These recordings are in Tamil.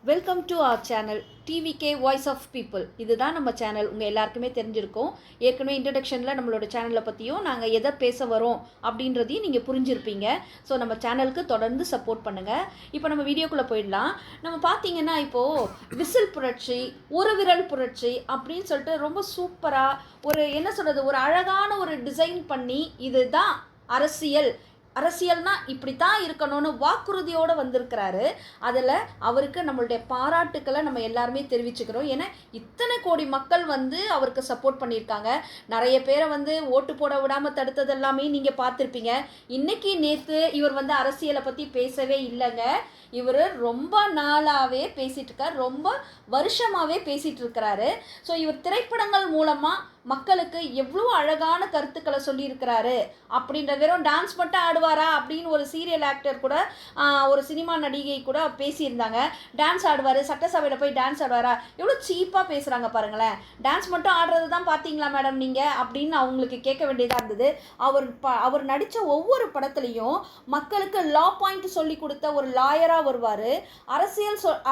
Welcome to our channel TVK voice of people. இதுதான் நம்ம சேனல். உங்கள் எல்லாருக்குமே தெரிஞ்சிருக்கும். ஏற்கனவே இன்ட்ரடக்ஷனில் நம்மளோட சேனலை பற்றியும் நாங்கள் எதை பேச வரோம் அப்படின்றதையும் நீங்கள் புரிஞ்சிருப்பீங்க. ஸோ நம்ம சேனலுக்கு தொடர்ந்து சப்போர்ட் பண்ணுங்கள். இப்போ நம்ம வீடியோக்குள்ளே போயிடலாம். நம்ம பார்த்தீங்கன்னா இப்போது விசில் புரட்சி, ஒரு விரல் புரட்சி அப்படின்னு சொல்லிட்டு ரொம்ப சூப்பராக ஒரு என்ன சொல்கிறது, ஒரு அழகான ஒரு டிசைன் பண்ணி இதுதான் அரசியல், அரசியல்னா இப்படி தான் இருக்கணும்னு வாக்குறுதியோடு வந்திருக்கிறாரு. அதில் அவருக்கு நம்மளுடைய பாராட்டுக்களை நம்ம எல்லாருமே தெரிவிச்சுக்கிறோம். ஏன்னா இத்தனை கோடி மக்கள் அவருக்கு சப்போர்ட் பண்ணியிருக்காங்க. நிறைய பேரை ஓட்டு போட விடாமல் தடுத்தது எல்லாமே நீங்கள் பார்த்துருப்பீங்க. இன்றைக்கி நேற்று இவர் அரசியலை பற்றி பேசவே இல்லைங்க. இவர் ரொம்ப நாளாகவே பேசிகிட்டு இருக்கார், ரொம்ப வருஷமாகவே பேசிகிட்டு இருக்கிறாரு. ஸோ இவர் திரைப்படங்கள் மூலமாக மக்களுக்கு எவ்வளோ அழகான கருத்துக்களை சொல்லியிருக்கிறாரு அப்படின்ற, வெறும் டான்ஸ் மட்டும் ஆடுவாரா அப்படின்னு ஒரு சீரியல் ஆக்டர் கூட, ஒரு சினிமா நடிகை கூட பேசியிருந்தாங்க. டான்ஸ் ஆடுவார், சட்டசபையில் போய் டான்ஸ் ஆடுவாரா, எவ்வளோ சீப்பாக பேசுகிறாங்க பாருங்களேன். டான்ஸ் மட்டும் ஆடுறது தான் பார்த்தீங்களா மேடம் நீங்கள் அப்படின்னு அவங்களுக்கு கேட்க வேண்டியதாக இருந்தது. அவர் நடித்த ஒவ்வொரு படத்துலையும் மக்களுக்கு லா பாயிண்ட் சொல்லி கொடுத்த ஒரு லாயராக வருவார்.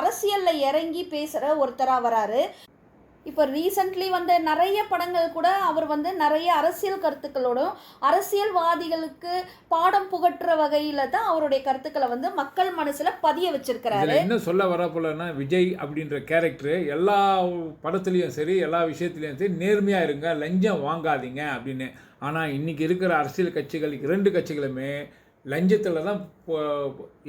அரசியலில் இறங்கி பேசுகிற ஒருத்தராக வராரு. இப்போ ரீசெண்ட்லி நிறைய படங்கள் கூட அவர் நிறைய அரசியல் கருத்துக்களோடும் அரசியல்வாதிகளுக்கு பாடம் புகட்டுற வகையில் தான் அவருடைய கருத்துக்களை மக்கள் மனசில் பதிய வச்சிருக்கிறாரு. என்ன சொல்ல வர போலன்னா, விஜய் அப்படின்ற கேரக்டர் எல்லா படத்துலையும் சரி, எல்லா விஷயத்துலையும் சரி, நேர்மையாக இருங்க, லஞ்சம் வாங்காதீங்க அப்படின்னு. ஆனால் இன்றைக்கி இருக்கிற அரசியல் கட்சிகள், 2 கட்சிகளுமே லஞ்சத்தில் தான்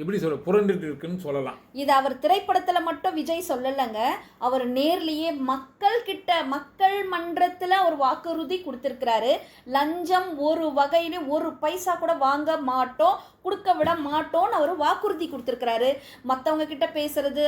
எப்படி புரண்டுட்டு இருக்குன்னு சொல்லலாம். இது அவர் திரைப்படத்தில் மட்டும் விஜய் சொல்லலைங்க. அவர் நேர்லேயே மக்கள் மன்றத்தில் அவர் வாக்குறுதி கொடுத்துருக்கிறாரு. லஞ்சம் ஒரு வகையிலும் ஒரு பைசா கூட வாங்க மாட்டோம், கொடுக்க விட மாட்டோம்னு அவர் வாக்குறுதி கொடுத்துருக்கிறாரு. மற்றவங்க கிட்ட பேசுறது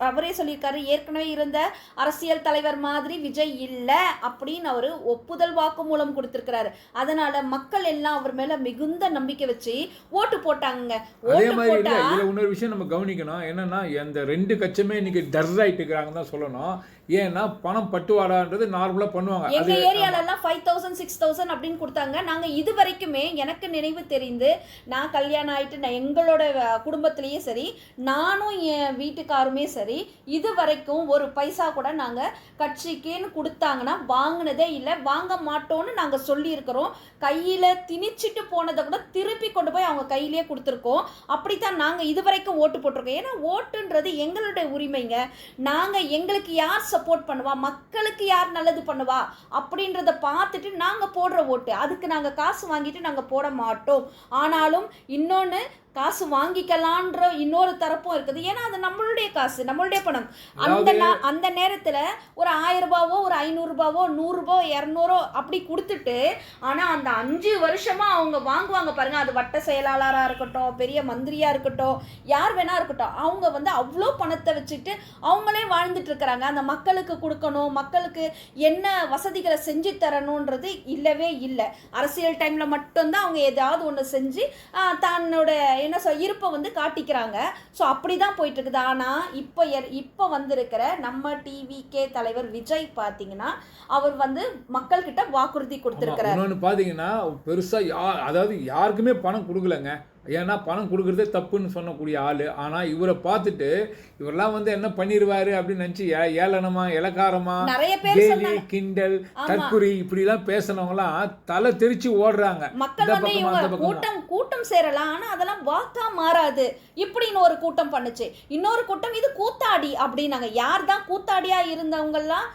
அவரே சொல்லியிருக்காரு. ஏற்கனவே இருந்த அரசியல் தலைவர் மாதிரி விஜய் இல்லை அப்படின்னு அவர் ஒப்புதல் வாக்கு மூலம் கொடுத்துருக்கிறாரு. அதனால மக்கள் எல்லாம் அவர் மேல மிகுந்த நம்பிக்கை வச்சு ஓட்டு போட்டாங்க. அதே மாதிரி இதுல இன்னொரு விஷயம் நம்ம கவனிக்கணும். என்னன்னா, அந்த 2 கட்சியுமே இன்னைக்கு டர் ஆயிட்டு இருக்கிறாங்கன்னு தான் சொல்லணும். ஏன்னா பணம் பட்டுவாடான்றது நார்மலா பண்ணுவாங்க. எங்க ஏரியால எல்லாம் 5000 6000 அப்படின்னு கொடுத்தாங்க. நாங்க இது வரைக்குமே, எனக்கு நினைவு தெரிந்து, நான் கல்யாணம் ஆயிட்டு எங்களோட குடும்பத்திலேயே சரி, நானும் என் வீட்டுக்காருமே சரி, இது வரைக்கும் ஒரு பைசா கூட நாங்க கட்சிக்குன்னு கொடுத்தாங்கன்னா வாங்கினதே இல்லை, வாங்க மாட்டோம்னு நாங்க சொல்லியிருக்கிறோம். கையில திணிச்சிட்டு போனதை கூட திருப்பி கொண்டு போய் அவங்க கையிலேயே கொடுத்துருக்கோம். அப்படித்தான் நாங்க இது வரைக்கும் ஓட்டு போட்டிருக்கோம். ஏன்னா ஓட்டுன்றது எங்களுடைய உரிமைங்க. நாங்க எங்களுக்கு யார் சப்போர்ட் பண்ணுவா, மக்களுக்கு யார் நல்லது பண்ணுவா அப்படின்றத பார்த்துட்டு நாங்கள் போடுற ஓட்டு. அதுக்கு நாங்கள் காசு வாங்கிட்டு நாங்கள் போட மாட்டோம். ஆனாலும் இன்னொன்று, காசு வாங்கிக்கலான்ற இன்னொரு தரப்பும் இருக்குது. ஏன்னா அது நம்மளுடைய காசு, நம்மளுடைய பணம். அந்த நேரத்தில் ஒரு 1000 ரூபாவோ, ஒரு 500 ரூபாவோ, 100 ரூபா, 200 அப்படி கொடுத்துட்டு, ஆனால் அந்த 5 வருஷமாக அவங்க வாங்குவாங்க பாருங்க. அது வட்ட செயலாளராக இருக்கட்டும், பெரிய மந்திரியாக இருக்கட்டும், யார் வேணா இருக்கட்டும், அவங்க அவ்வளோ பணத்தை வச்சுட்டு அவங்களே வாழ்ந்துட்டு இருக்கிறாங்க. அந்த மக்களுக்கு கொடுக்கணும், மக்களுக்கு என்ன வசதிகளை செஞ்சு தரணுன்றது இல்லவே இல்லை. அரசியல் டைமில் மட்டும்தான் அவங்க ஏதாவது ஒன்று செஞ்சு தன்னோட இருப்பை காட்டிக்கிறாங்க. ஸோ அப்படி தான் போயிட்டு இருக்குது. ஆனால் இப்போ வந்திருக்கிற நம்ம டிவிகே தலைவர் விஜய் பார்த்தீங்கன்னா, அவர் மக்கள்கிட்ட வாக்குறுதி கொடுத்துருக்கிறார். இன்னொன்று பார்த்தீங்கன்னா, பெருசாக அதாவது யாருக்குமே பணம் கொடுக்கலங்க. ஏன்னா பணம் கொடுக்குறதே தப்புன்னு சொன்னக்கூடிய ஆள். ஆனால் இவரை பார்த்துட்டு இவரெல்லாம் என்ன பண்ணிடுவார் அப்படின்னு நினச்சி ஏளனமா, இலக்காரமா, கேலி, கிண்டல், தற்குறி இப்படிலாம் பேசினவங்களாம் தலை தெரிச்சு ஓடுறாங்க. மக்கள் கூட்டம் சேரலாம், ஆனால் அதெல்லாம் வாக்கா மாறாது. இப்படின்னு ஒரு கூட்டம் பண்ணுச்சு. இன்னொரு கூட்டம் இது கூத்தாடி அப்படின்னாங்க. யார் தான் கூத்தாடியா இருந்தவங்கெல்லாம்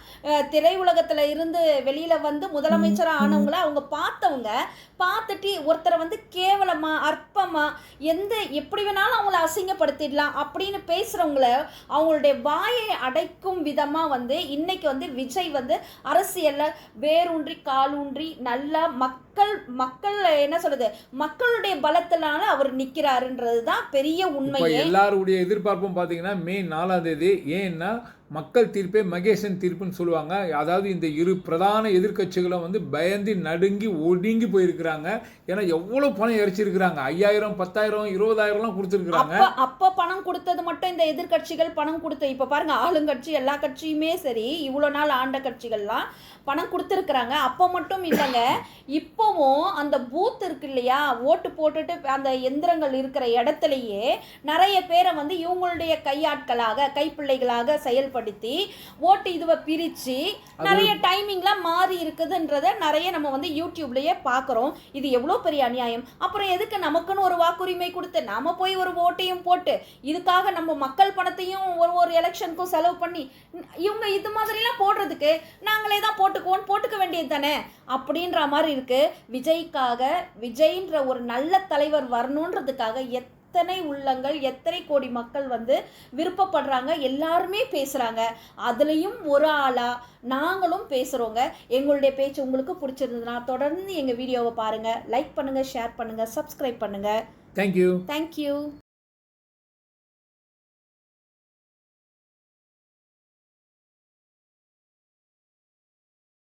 திரையுலகத்தில் இருந்து வெளியில முதலமைச்சராக ஆனவங்கள அவங்க பார்த்துட்டு ஒருத்தரை கேவலமா, அற்பமா, எப்படி வேணாலும் அவங்கள அசிங்கப்படுத்திடலாம் அப்படின்னு பேசுறவங்கள அவங்களுடைய வாயை அடைக்கும் விதமா இன்னைக்கு விஜய் அரசியல்ல வேரூன்றி காலூன்றி நல்லா மக்கள் என்ன சொல்றது, மக்களுடைய பலத்தினால அவர் நிக்கிறாருன்றது தான் பெரிய உண்மை. எல்லாருடைய எதிர்பார்ப்பும் பாத்தீங்கன்னா மே 4ஆம் தேதி. ஏன்னா மக்கள் தீர்ப்பே மகேசன் தீர்ப்புன்னு சொல்லுவாங்க. அதாவது இந்த இரு பிரதான எதிர்க்கட்சிகளும் வந்து பயந்து நடுங்கி ஒடுங்கி போயிருக்கிறாங்க. ஏன்னா எவ்வளோ பணம் இறைச்சிருக்கிறாங்க. 5000 10,000 20,000லாம் கொடுத்துருக்குறாங்க. அப்ப பணம் கொடுத்தது மட்டும் இந்த எதிர்க்கட்சிகள் பணம் கொடுத்து, இப்ப பாருங்க ஆளுங்கட்சி எல்லா கட்சியுமே சரி, இவ்வளோ நாள் ஆண்ட கட்சிகள்லாம் பணம் கொடுத்துருக்குறாங்க. அப்போ மட்டும் இல்லைங்க, இப்போவும் அந்த பூத் இருக்கு இல்லையா, ஓட்டு போட்டுட்டு அந்த எந்திரங்கள் இருக்கிற இடத்துலையே நிறைய பேரை வந்து இவங்களுடைய கையாட்களாக கைப்பிள்ளைகளாக செயல்படுத்தி ஓட்டு இதுவை பிரித்து நிறைய டைமிங்லாம் மாறி இருக்குதுன்றத நிறைய நம்ம வந்து யூடியூப்லேயே பார்க்குறோம். இது எவ்வளோ பெரிய அநியாயம். அப்புறம் எதுக்கு நமக்குன்னு ஒரு வாக்குரிமை கொடுத்து நாம போய் ஒரு ஓட்டையும் போட்டு இதுக்காக நம்ம மக்கள் பணத்தையும் ஒரு எலெக்ஷனுக்கும் செலவு பண்ணி இவங்க இது மாதிரிலாம் போடுறதுக்கு நாங்களே தான் போட்டுக்க வேண்டியது தானே அப்படின்ற மாதிரி இருக்கு. விஜய்ன்ற ஒரு நல்ல தலைவர் வரணுன்றதுக்காக எத்தனை உள்ளங்கள் எத்தனை கோடி மக்கள் வந்து விருப்பப்படுறாங்க, எல்லாருமே பேசுகிறாங்க. அதுலேயும் ஒரு ஆளாக நாங்களும் பேசுகிறோங்க. எங்களுடைய பேச்சு உங்களுக்கு பிடிச்சிருந்ததுன்னா தொடர்ந்து எங்கள் வீடியோவை பாருங்கள், லைக் பண்ணுங்கள், ஷேர் பண்ணுங்கள், சப்ஸ்கிரைப் பண்ணுங்கள். தேங்க்யூ. தேங்க்யூ.